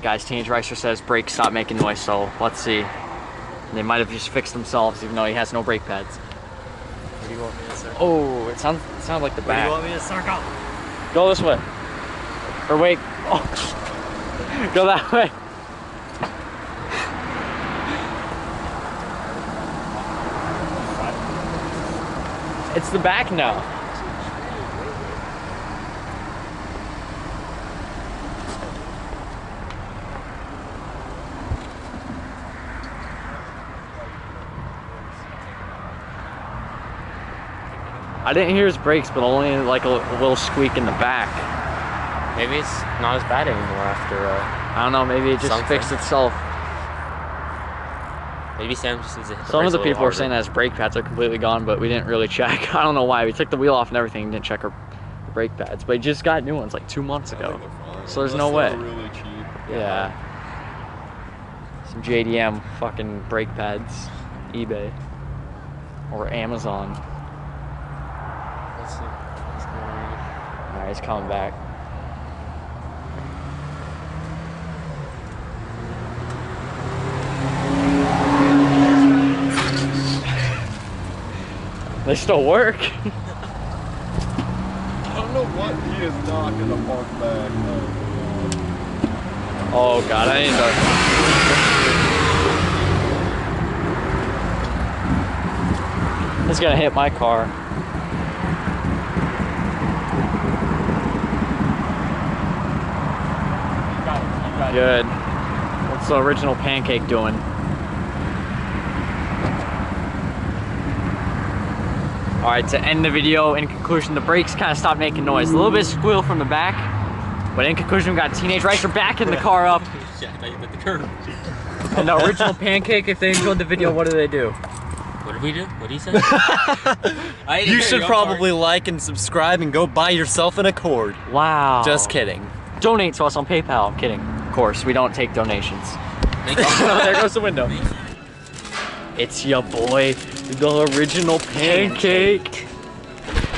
Alright guys, Teenage Racer says brakes stop making noise, so let's see. They might have just fixed themselves even though he has no brake pads. Where do you want me to circle? Oh, it sounds like the back. Where do you want me to circle? Go this way. Or wait. Oh. Go that way. It's the back now. I didn't hear his brakes, but only like a little squeak in the back. Maybe it's not as bad anymore after I don't know, maybe it just something. fixed itself. Maybe Sam just needs to hit the Some of the brakes a little people were saying that his brake pads are completely gone, but we didn't really check. I don't know why. We took the wheel off and everything and didn't check our brake pads. But he just got new ones like 2 months ago. So there's no way. Really cheap. Yeah. Some JDM fucking brake pads. eBay. Or Amazon. Let's see. Alright, he's coming back. They still work. I don't know what he is not gonna park back. Oh god, I need to. It's gonna hit my car. Good. What's the original pancake doing? Alright, to end the video, in conclusion, the brakes kind of stopped making noise. A little bit of squeal from the back, but in conclusion, we got Teenage Racer backing the car up. Yeah, I thought you hit the curb. And the original pancake, if they enjoyed the video, what do they do? What did we do? What did he say? You should probably like and subscribe and go buy yourself an Accord. Wow. Just kidding. Donate to us on PayPal. I'm kidding. Of course, we don't take donations. There goes the window. It's your boy, the original pancake.